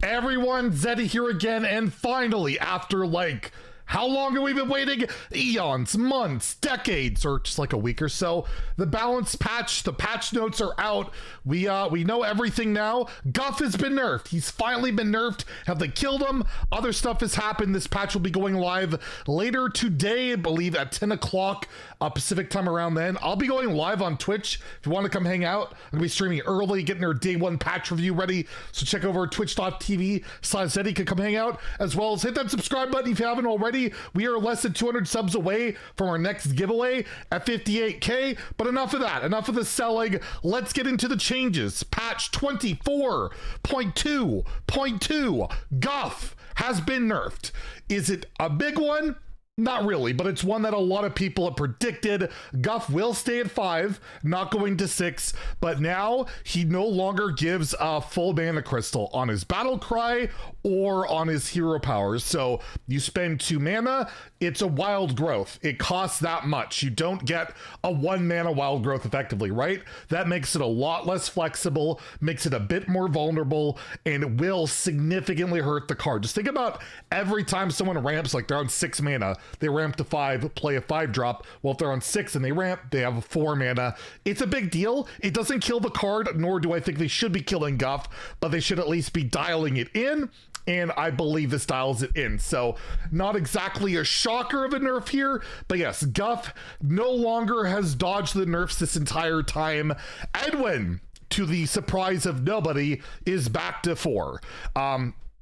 Everyone, Zeddy here again, and finally, after like, how long have we been waiting? Eons, months, decades, or just like a week or so. The balance patch, the patch notes are out. We know everything now. Guff has been nerfed. He's finally been nerfed. Have they killed him? Other stuff has happened. This patch will be going live later today, I believe at 10 o'clock Pacific time around then. I'll be going live on Twitch. If you want to come hang out, I'm going to be streaming early, getting our day one patch review ready. So check over twitch.tv/Zeddy can come hang out, as well as hit that subscribe button if you haven't already. We are less than 200 subs away from our next giveaway at 58K, but enough of that, enough of the selling. Let's get into the changes. Patch 24.2.2, Guff has been nerfed. Is it a big one? Not really, but it's one that a lot of people have predicted. Guff will stay at 5, not going to 6, but now he no longer gives a full mana crystal on his battle cry or on his hero powers. So you spend 2 mana, it's a wild growth. It costs that much. You don't get a 1 mana wild growth effectively, right? That makes it a lot less flexible, makes it a bit more vulnerable, and it will significantly hurt the card. Just think about every time someone ramps, like they're on 6 mana, they ramp to 5, play a 5-drop. Well, if they're on 6 and they ramp, they have a 4 mana. It's a big deal. It doesn't kill the card, nor do I think they should be killing Guff, but they should at least be dialing it in, and I believe this dials it in. So not exactly a shocker of a nerf here, but yes, Guff no longer has dodged the nerfs this entire time. Edwin, to the surprise of nobody, is back to 4.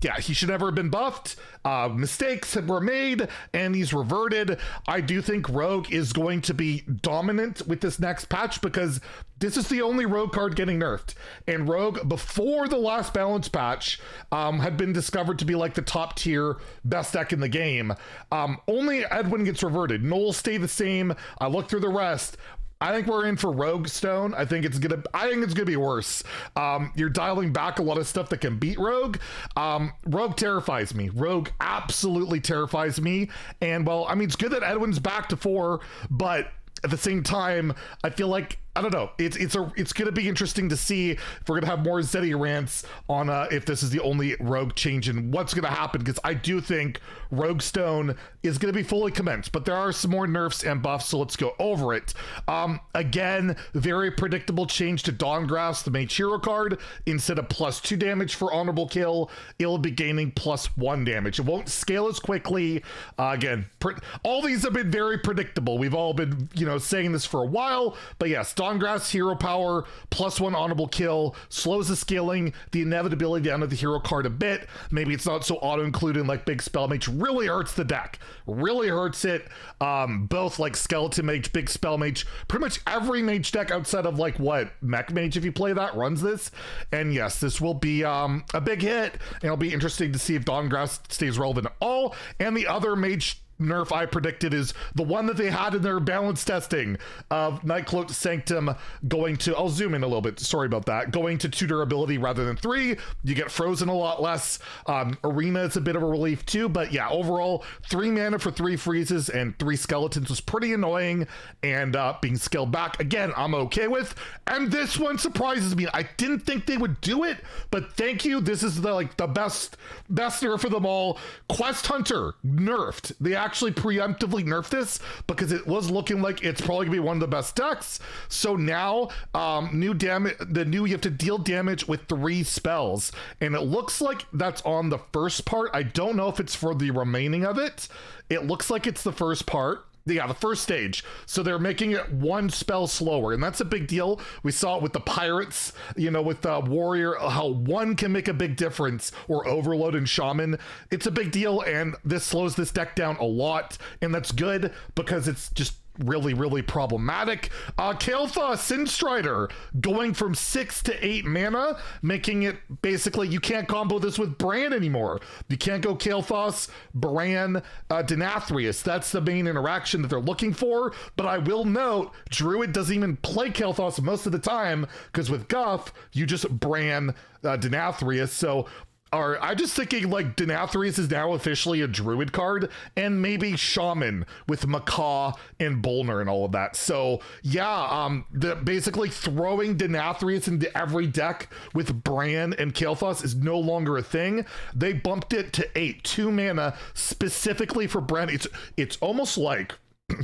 Yeah, he should never have been buffed. Mistakes were made and he's reverted. I do think Rogue is going to be dominant with this next patch because this is the only Rogue card getting nerfed. And Rogue, before the last balance patch, had been discovered to be like the top tier best deck in the game. Only Edwin gets reverted. Null stay the same. I looked through the rest. I think we're in for Rogue Stone. I think it's gonna be worse. You're dialing back a lot of stuff that can beat Rogue. Rogue terrifies me. Rogue absolutely terrifies me. And well, I mean, it's good that Edwin's back to 4, but at the same time, I feel like, I don't know. It's gonna be interesting to see if we're gonna have more Zeddy rants on if this is the only Rogue change and what's gonna happen, because I do think Rogue Stone is gonna be fully commenced, but there are some more nerfs and buffs, so let's go over it. Again, very predictable change to Dawngrasp, the MAGE hero card. Instead of +2 damage for honorable kill, it'll be gaining +1 damage. It won't scale as quickly. Again, all these have been very predictable. We've all been, saying this for a while, but yes, Dawngrasp hero power +1 honorable kill slows the scaling, the inevitability down to the hero card a bit. Maybe it's not so auto-included like Big Spell Mage. Really hurts the deck. Really hurts it. Both like Skeleton Mage, Big Spell Mage, pretty much every Mage deck outside of like Mech Mage, if you play that, runs this. And yes, this will be a big hit, and it'll be interesting to see if Dawngrasp stays relevant at all. And the other Mage nerf I predicted is the one that they had in their balance testing of Nightcloak Sanctum going to, I'll zoom in a little bit, sorry about that, going to 2 durability rather than 3. You get frozen a lot less. Arena is a bit of a relief too, but yeah, overall 3 mana for 3 freezes and 3 skeletons was pretty annoying, and being scaled back again I'm okay with. And this one surprises me. I didn't think they would do it, but thank you. This is the best nerf of them all. Quest Hunter nerfed. They actually preemptively nerfed this because it was looking like it's probably gonna be one of the best decks. So now you have to deal damage with 3 spells, and it looks like that's on the first part. I don't know if it's for the remaining of it. It looks like it's the first part. Yeah, the first stage. So they're making it 1 spell slower, and that's a big deal. We saw it with the pirates, with Warrior, how 1 can make a big difference, or Overload and Shaman. It's a big deal, and this slows this deck down a lot, and that's good because it's just really problematic. Kael'thas Sinstrider going from 6 to 8 mana, making it basically you can't combo this with Bran anymore. You can't go Kael'thas, Bran, Denathrius. That's the main interaction that they're looking for. But I will note, Druid doesn't even play Kael'thas most of the time, because with Guff, you just Bran Denathrius. So I'm just thinking like Denathrius is now officially a druid card, and maybe Shaman with Macaw and Bolner and all of that. So yeah, basically throwing Denathrius into every deck with Bran and Kael'thas is no longer a thing. They bumped it to 8, 2 mana specifically for Bran. It's almost like,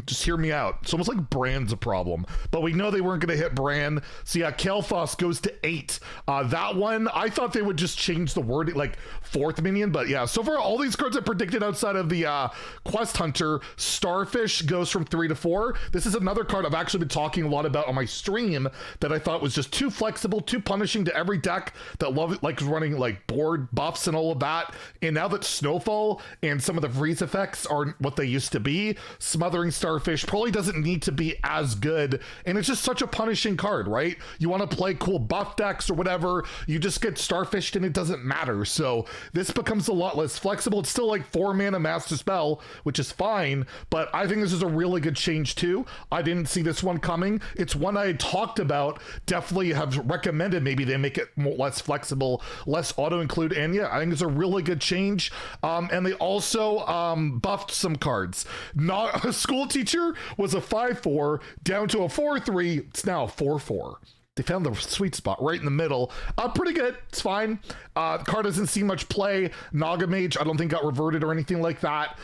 just hear me out, it's almost like Bran's a problem, but we know they weren't going to hit Bran. So yeah, Kael'thas goes to 8. That one, I thought they would just change the word, like 4th minion, but yeah, so far all these cards I predicted outside of the Quest Hunter. Starfish goes from 3 to 4. This is another card I've actually been talking a lot about on my stream that I thought was just too flexible, too punishing to every deck that likes running like board buffs and all of that. And now that Snowfall and some of the freeze effects are what they used to be, Smothering Starfish probably doesn't need to be as good, and it's just such a punishing card, right? You want to play cool buff decks or whatever, you just get Starfished and it doesn't matter. So this becomes a lot less flexible. It's still like 4 mana Master Spell, which is fine, but I think this is a really good change too. I didn't see this one coming. It's one I had talked about, definitely have recommended maybe they make it less flexible, less auto-include, and yeah, I think it's a really good change. And they also buffed some cards. Not a school teacher was a 5/4 down to a 4/3. It's now a 4/4. They found the sweet spot right in the middle. Pretty good. It's fine. Card doesn't see much play. Naga Mage, I don't think got reverted or anything like that.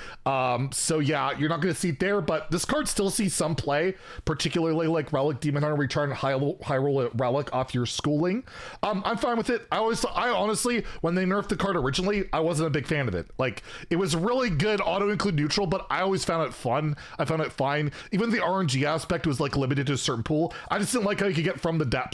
So yeah, you're not going to see it there, but this card still sees some play, particularly like Relic Demon Hunter, where you're trying to high roll a relic off your schooling. I'm fine with it. I honestly, when they nerfed the card originally, I wasn't a big fan of it. Like, it was really good auto-include neutral, but I always found it fun. I found it fine. Even the RNG aspect was like limited to a certain pool. I just didn't like how you could get from the depths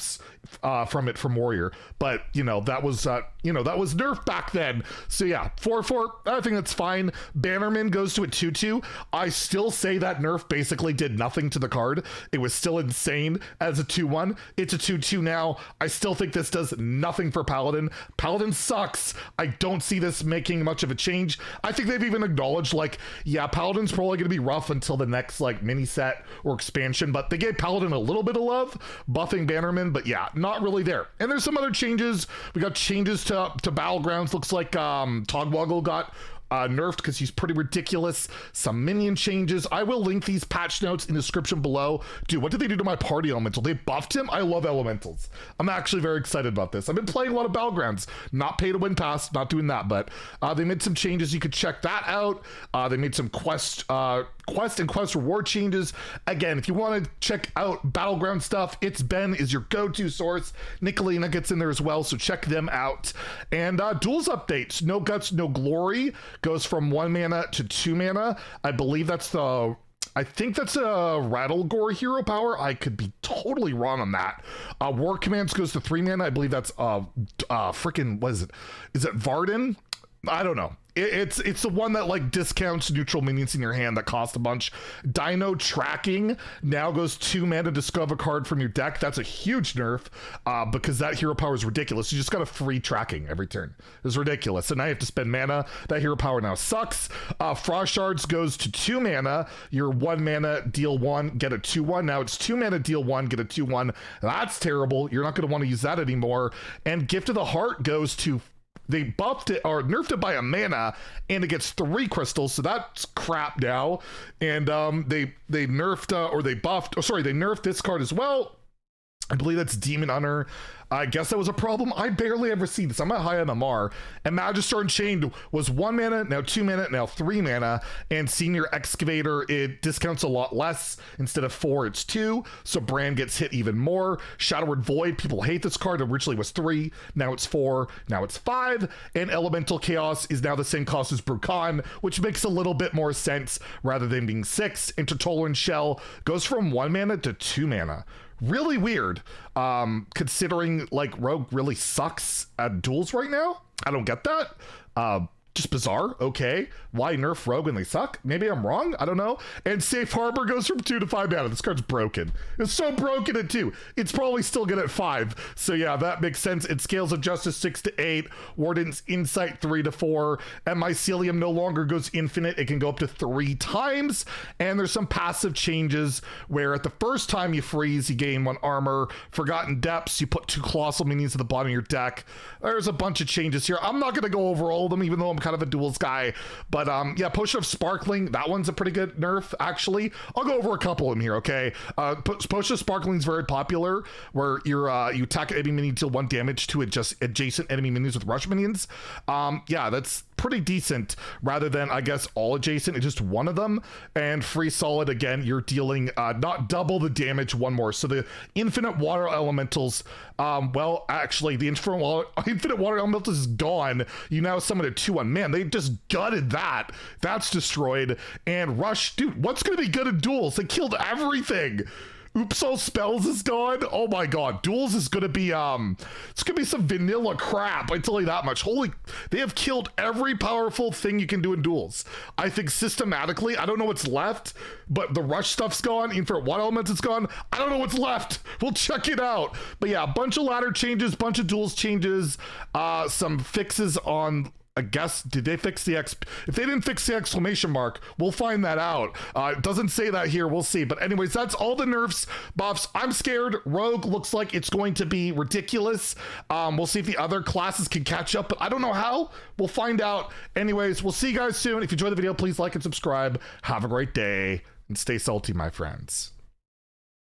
from Warrior, but that was nerfed back then. So yeah, 4/4, I think that's fine. Bannerman goes to a 2/2. I still say that nerf basically did nothing to the card. It was still insane as a 2/1. It's a 2/2 now. I still think this does nothing for Paladin. Paladin sucks. I don't see this making much of a change. I think they've even acknowledged, like, yeah, Paladin's probably going to be rough until the next like mini set or expansion, but they gave Paladin a little bit of love buffing Bannerman, but yeah, not really there. And there's some other changes. We got changes to Battlegrounds. Looks like Togwoggle got nerfed because he's pretty ridiculous. Some minion changes. I will link these patch notes in the description below. Dude, what did they do to my party elemental? They buffed him? I love elementals. I'm actually very excited about this. I've been playing a lot of Battlegrounds. Not pay to win pass, not doing that, but they made some changes. You could check that out. They made some quest and quest reward changes. Again, if you want to check out Battleground stuff, It's Ben is your go-to source. Nicolina gets in there as well, so check them out. And Duels Updates. No Guts, No Glory goes from 1 mana to 2 mana. I believe that's I think that's a Rattlegore hero power. I could be totally wrong on that. War Commands goes to 3 mana. I believe that's freaking, what is it? Is it Varden? I don't know. It's the one that like discounts neutral minions in your hand that cost a bunch. Dino Tracking now goes 2 mana to discover a card from your deck. That's a huge nerf because that hero power is ridiculous. You just got a free tracking every turn. It's ridiculous. So now you have to spend mana. That hero power now sucks. Frost Shards goes to 2 mana. Your 1 mana, deal 1, get a 2/1. Now it's 2 mana, deal 1, get a 2/1. That's terrible. You're not going to want to use that anymore. And Gift of the Heart goes to, they buffed it or nerfed it by a mana, and it gets 3 crystals, so that's crap now. And they nerfed or they buffed, they nerfed this card as well. I believe that's Demon Hunter. I guess that was a problem. I barely ever see this. I'm at high MMR. And Magister Unchained was 1 mana, now 2 mana, now 3 mana. And Senior Excavator, it discounts a lot less. Instead of 4, it's 2. So Bran gets hit even more. Shadowward Void, people hate this card. Originally was 3, now it's 4, now it's 5. And Elemental Chaos is now the same cost as Brukan, which makes a little bit more sense rather than being 6. Intertolerant Shell goes from 1 mana to 2 mana. Really weird, considering like Rogue really sucks at duels right now. I don't get that. just bizarre. Okay, why nerf rogue when they suck? Maybe I'm wrong, I don't know. And safe harbor goes from 2 to 5 mana. This card's broken. It's so broken at 2. It's probably still good at 5. So yeah, that makes sense. It scales of justice 6 to 8, Warden's insight 3 to 4, and mycelium no longer goes infinite. It can go up to 3 times. And there's some passive changes where at the first time you freeze, you gain 1 armor. Forgotten Depths, you put 2 colossal minions at the bottom of your deck. There's a bunch of changes here. I'm not going to go over all of them, even though I'm kind of a duels guy. But yeah, Potion of Sparkling, that one's a pretty good nerf, actually. I'll go over a couple of them here, okay? Potion of Sparkling is very popular, where you attack enemy minion, deal 1 damage to adjacent enemy minions with rush minions. Yeah, that's pretty decent, rather than, I guess, all adjacent. It's just one of them. And free solid, again, you're dealing not double the damage, 1 more. So the infinite water elementals, well, actually, the infinite water elementals is gone. You now summon a 2/1. Man, they just gutted that. That's destroyed. And rush, dude, what's going to be good in duels? They killed everything. Oops, all spells is gone. Oh my god, duels is gonna be it's gonna be some vanilla crap, I tell you that much. Holy, they have killed every powerful thing you can do in duels. I think systematically, I don't know what's left, but the rush stuff's gone. Infinite water elements is gone. I don't know what's left. We'll check it out. But yeah, a bunch of ladder changes, bunch of duels changes, some fixes on, I guess, did they fix the if they didn't fix the exclamation mark, we'll find that out. It doesn't say that here, we'll see. But anyways, that's all the nerfs, buffs. I'm scared. Rogue looks like it's going to be ridiculous. We'll see if the other classes can catch up, but I don't know how. We'll find out. Anyways, we'll see you guys soon. If you enjoyed the video, please like and subscribe. Have a great day and stay salty, my friends.